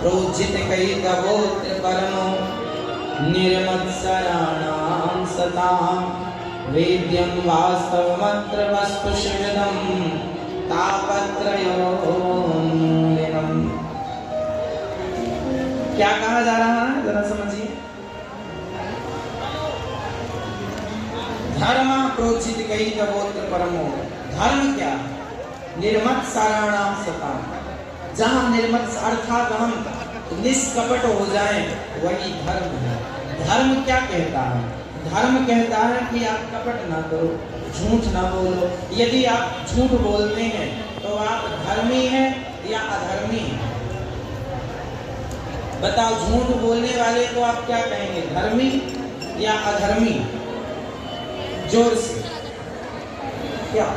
प्रोज्झित कैतवोऽत्र परमो निर्मत्सराणां सतां वेद्यं वास्तवमत्र वस्तु शिवदं तापत्रयोन्मूलनम्। क्या कहा जा रहा है जरा समझिए। धर्म प्रोज्झित कैतवोऽत्र परमो, धर्म क्या? निर्मत्सराणां सतां, जहां निर्मत्स अर्थात हम निष्कपट हो जाएं वही धर्म है। धर्म क्या कहता है? धर्म कहता है कि आप कपट ना करो, झूठ ना बोलो। यदि आप झूठ बोलते हैं तो आप धर्मी हैं या अधर्मी हैं? बताओ, झूठ बोलने वाले को आप क्या कहेंगे, धर्मी या अधर्मी? जोर से, क्या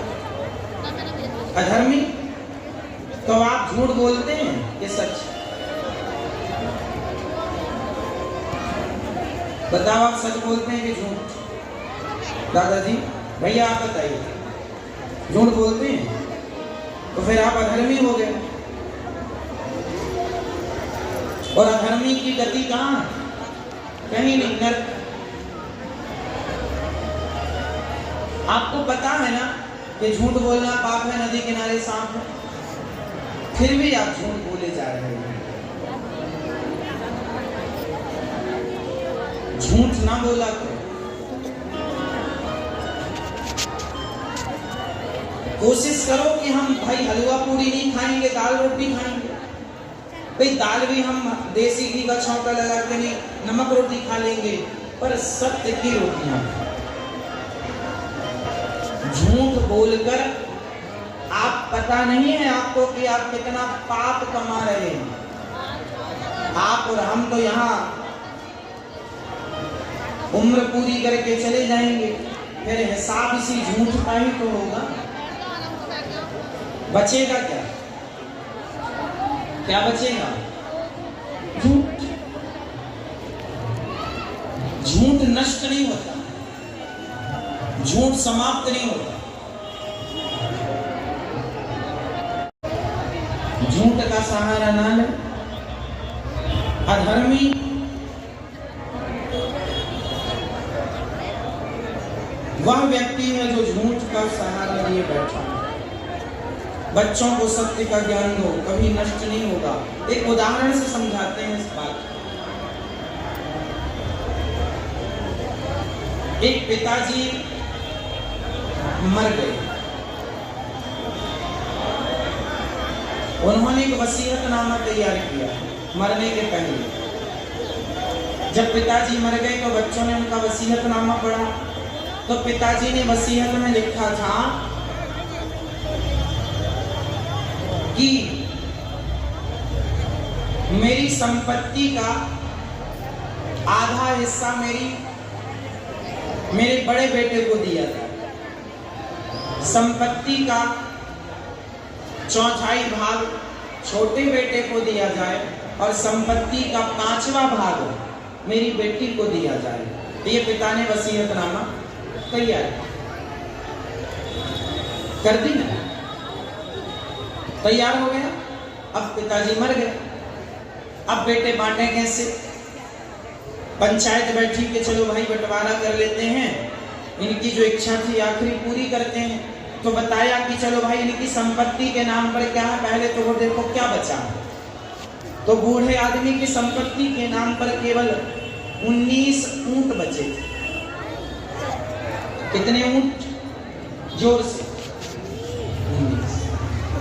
अधर्मी? तो आप झूठ बोलते हैं कि सच? बताओ, आप सच बोलते हैं कि झूठ? दादाजी, भैया आप बताइए, झूठ बोलते हैं तो फिर आप अधर्मी हो गए। और अधर्मी की गति कहां है? कहीं नहीं, नरक। आपको पता है ना कि झूठ बोलना पाप है, नदी किनारे सांप है, फिर भी आप झूठ बोले जा रहे हैं। झूठ ना बोला तो कोशिश करो कि हम भाई हलवा पूरी नहीं खाएंगे, दाल रोटी खाएंगे। भाई दाल भी हम देसी घी का छौंका लगा के नहीं, नमक रोटी खा लेंगे, पर सत्य की रोटियां। झूठ बोलकर आप, पता नहीं है आपको कि आप कितना पाप कमा रहे हैं। आप और हम तो यहाँ उम्र पूरी करके चले जाएंगे, फिर हिसाब इसी झूठ का ही तो होगा। बचेगा क्या? क्या बचेगा? झूठ। झूठ नष्ट नहीं होता, झूठ समाप्त नहीं होता। झूठ का सहारा ना ले। अधर्मी वह व्यक्ति है जो झूठ का सहारा लिए बैठा। बच्चों को सत्य का ज्ञान दो, कभी नष्ट नहीं होगा। एक उदाहरण से समझाते हैं इस बात। एक पिताजी मर गए, उन्होंने एक वसीयतनामा तैयार किया मरने के पहले। जब पिताजी मर गए तो बच्चों ने उनका वसीयतनामा पढ़ा, तो पिताजी ने वसीयत में लिखा था कि मेरी संपत्ति का आधा हिस्सा मेरे बड़े बेटे को दिया जाए, संपत्ति का चौथाई भाग छोटे बेटे को दिया जाए और संपत्ति का 5वां भाग मेरी बेटी को दिया जाए। ये पिता ने वसीयतनामा तैयार कर दी ना, तैयार हो गया। अब पिताजी मर गए, अब बेटे बांटे कैसे? पंचायत बैठी कि चलो भाई बंटवारा कर लेते हैं, इनकी जो इच्छा थी आखिरी पूरी करते हैं। तो बताया कि चलो भाई इनकी संपत्ति के नाम पर क्या है, पहले तो वो देखो क्या बचा। तो बूढ़े आदमी की संपत्ति के नाम पर केवल 19 ऊंट बचे थे। कितने ऊंट? जोर से 19।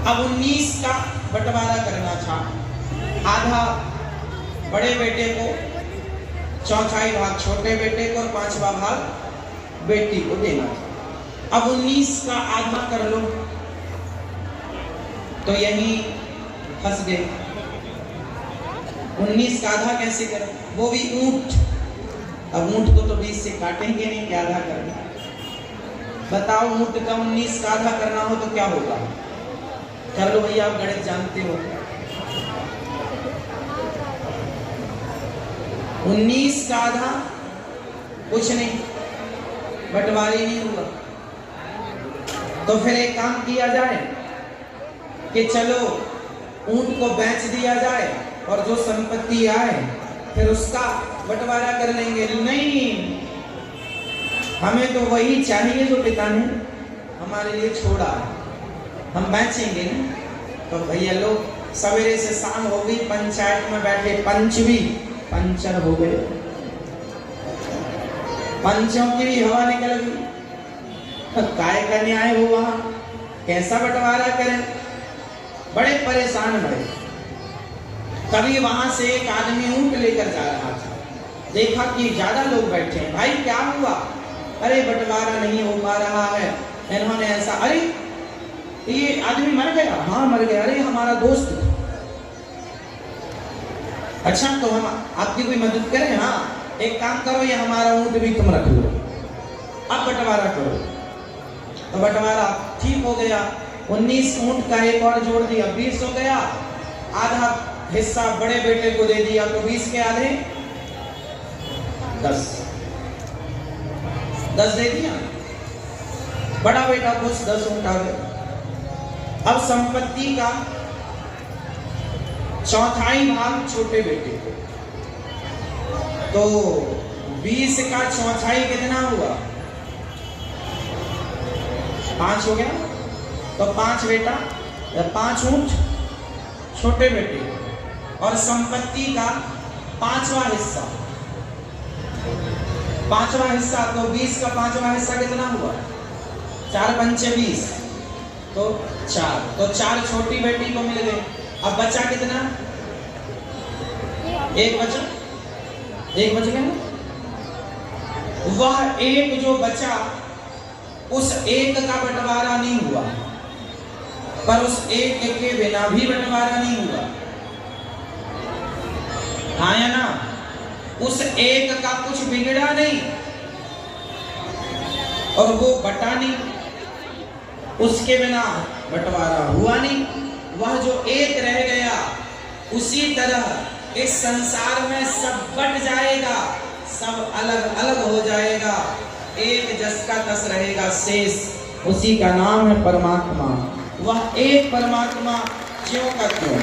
अब 19 का बंटवारा करना था, आधा बड़े बेटे को, चौथाई भाग छोटे बेटे को और 5वां भाग बेटी को देना था। अब 19 का आधा कर लो, तो यही फंस गए। 19 का आधा कैसे करें? वो भी ऊंट। अब ऊंट को तो 20 से काटेंगे नहीं कि आधा करना। बताओ, ऊंट का 19 का आधा करना हो तो क्या होगा? कर लो भैया, आप गणित जानते हो। 19 का आधा कुछ नहीं, बंटवारे नहीं हुआ। तो फिर एक काम किया जाए कि चलो ऊंट को बेच दिया जाए और जो संपत्ति आए फिर उसका बंटवारा कर लेंगे। नहीं, हमें तो वही चाहिए जो पिता ने हमारे लिए छोड़ा। हम बेचेंगे ना तो भैया लोग सवेरे से शाम हो गई, पंचायत में बैठे पंच भी पंचर हो गए, पंचों की भी हवा निकल गई। काय का न्याय हो, वहां कैसा बंटवारा करें, बड़े परेशान भरे। कभी वहां से एक आदमी ऊंट लेकर जा रहा था, देखा कि ज्यादा लोग बैठे हैं। भाई क्या हुआ? अरे बंटवारा नहीं हो पा रहा है। इन्होंने ऐसा, अरे ये आदमी मर गया? हाँ मर गया। अरे हमारा दोस्त। अच्छा तो हम आपकी कोई मदद करें? हाँ एक काम करो, ये हमारा ऊंट भी तुम रख लो, अब बंटवारा करो। तो बंटवारा ठीक हो गया, 19 ऊंट का एक और जोड़ दिया, 20 हो गया। आधा हिस्सा बड़े बेटे को दे दिया तो 20 के आधे 10 दे दिया। बड़ा बेटा खुश, 10 ऊंट आ गए। अब संपत्ति का चौथाई भाग छोटे बेटे को, तो 20 का चौथाई कितना हुआ? 5 हो गया। तो 5 बेटा, 5 ऊंट छोटे बेटे, और संपत्ति का 5वां हिस्सा, 5वां हिस्सा। तो 20 का 5वां हिस्सा कितना हुआ? 4 पंचे 20, तो 4। तो 4 छोटी बेटी को मिल गए। अब बचा कितना? एक बचा, एक बच गया। वह एक जो बचा, उस एक का बंटवारा नहीं हुआ, पर उस एक के बिना भी बंटवारा नहीं हुआ। हाँ या ना? उस एक का कुछ बिगड़ा नहीं और वो बटा नहीं, उसके बिना बंटवारा हुआ नहीं। वह जो एक रह गया, उसी तरह इस संसार में सब बट जाएगा, सब अलग अलग हो जाएगा, एक जस का तस रहेगा शेष, उसी का नाम है परमात्मा। वह एक परमात्मा क्यों का क्यों।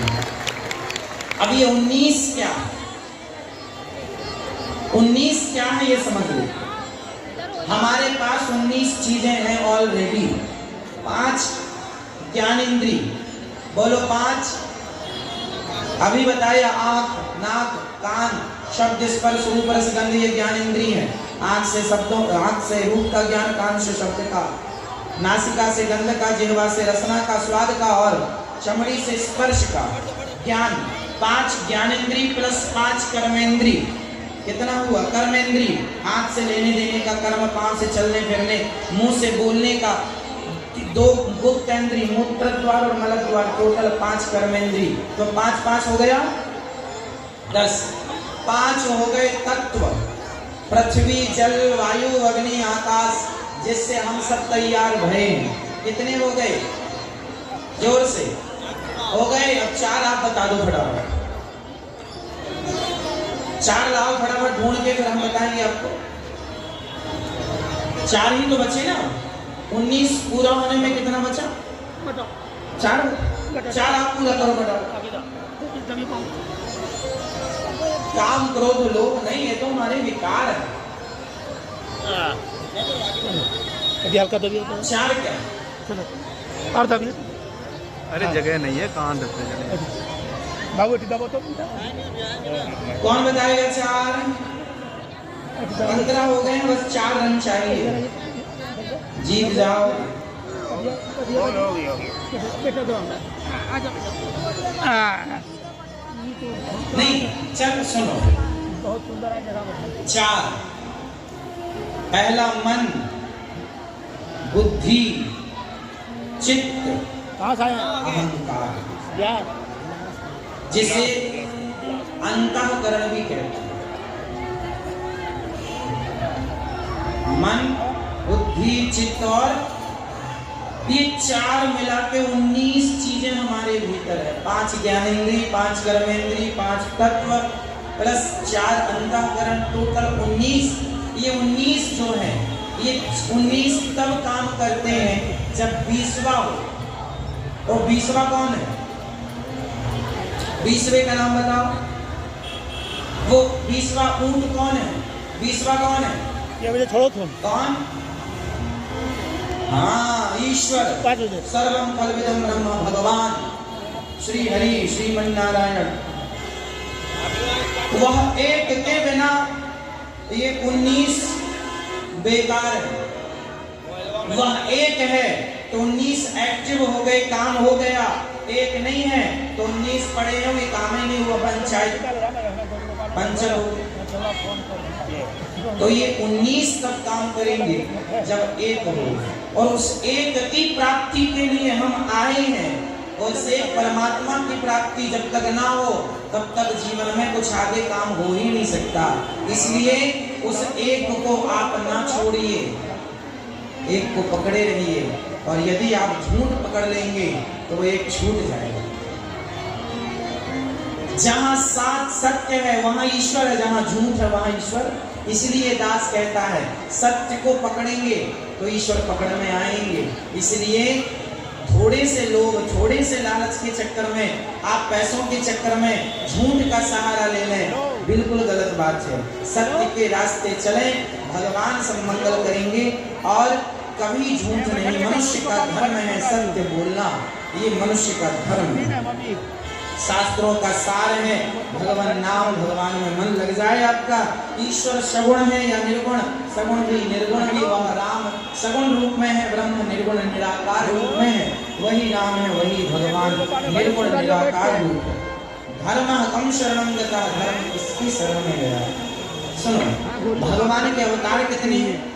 अब ये 19 क्या, 19 क्या है ये समझ लो। हमारे पास 19 चीजें हैं ऑलरेडी। 5 ज्ञान इंद्री, बोलो 5। अभी बताया आंख, नाक, कान, शब्द, स्पर्श, रूप, रस, गंध, ये ज्ञान इंद्री है। आंख से शब्दों, आंख से रूप का ज्ञान, कान से शब्द का, नासिका से गंध का, जिह्वा से रसना का, स्वाद का, और चमड़ी से स्पर्श का ज्ञान। 5 ज्ञानेंद्री प्लस 5 कर्मेंद्री, कितना हुआ? कर्मेंद्री, हाथ से लेने देने का कर्म, पांव से चलने फिरने, मुंह से बोलने का, 2 गुप्तेंद्री, मूत्र द्वार और मल द्वार, टोटल 5 कर्मेंद्री। तो 5 5 हो गया 10। 5 हो गए तत्व, पृथ्वी, जल, वायु, अग्नि, आकाश, जिससे हम सब तैयार भरे। कितने हो गए? जोर से हो गए। अब 4 आप बता दो फटाफट। 4 लाओ फटाफट ढूंढ के, फिर हम बताएंगे आपको। 4 ही तो बचे ना। 19 पूरा होने में कितना बचा? 4 आप पूरा करो फटाफट। काम, क्रोध, लोभ नहीं, ये तो हमारे विकार है। 4 क्या? अरे जगह नहीं है, कहाँ रखते चले बाबू दबो तो। कौन बताएगा? 4 15 हो गए हैं, बस 4 रन चाहिए, जीत जाओ। नहीं चल सुनो, 4 पहला मन, बुद्धि, चित्त, अहंकार, जिसे अंतःकरण भी कहते हैं। मन, बुद्धि, चित्त और ये 4 मिला के 19 चीजें हमारे भीतर है। 5 ज्ञानेंद्री, 5 कर्मेंद्री, 5 तत्व प्लस 4 अंतःकरण, टोटल 19। ये 19 जो है, ये 19 तब काम करते हैं जब 20वां हो। और 20वां कौन है? 20वें का नाम बताओ। वो 20वां ऊंट कौन है? 20वां कौन है? ये मुझे छोड़ो तुम। कौन? हाँ, ईश्वर। 5 बजे। सर्वम कल्विदम ब्रह्म भगवान श्री हरि श्रीमन्नारायण। वह एक के बिना ये 19 बेकार है। वह एक है तो 19 एक्टिव हो गए, काम हो गया। एक नहीं है तो 19 पड़े होंगे, काम ही नहीं हुआ, पंचायत पंचर हो गए। तो ये 19 तब काम करेंगे जब एक हो। और उस एक की प्राप्ति के लिए हम आए हैं। और से परमात्मा की प्राप्ति जब तक ना हो तब तक जीवन में कुछ आगे काम हो ही नहीं सकता। इसलिए उस एक को आप ना छोड़िए, एक को पकड़े रहिए। और यदि आप झूठ पकड़ लेंगे तो वो एक छूट जाएगा। जहां सत्य है वहां ईश्वर है, जहां झूठ है वहां ईश्वर। इसलिए दास कहता है सत्य को पकड़ेंगे तो ईश्वर पकड़ में आएंगे। इसलिए थोड़े से लोग, थोड़े से लालच के चक्कर में, आप पैसों के चक्कर में झूठ का सहारा ले लें, बिल्कुल गलत बात है। सत्य के रास्ते चलें, भगवान सब मंगल करेंगे। और कभी झूठ नहीं, मनुष्य का धर्म है सत्य बोलना, ये मनुष्य का धर्म है। शास्त्रों का सार है भगवान नाम, भगवान में मन लग जाए आपका। ईश्वर सगुण है या निर्गुण, सगुण भी निर्गुण भी वह राम सगुण रूप में है, ब्रह्म निर्गुण निराकार रूप में है, वही राम है, वही भगवान निर्गुण निराकार रूप है। धर्म कम शरणं गता, धर्म इसकी शरण में गया। सुनो, भगवान के अवतार कितने हैं?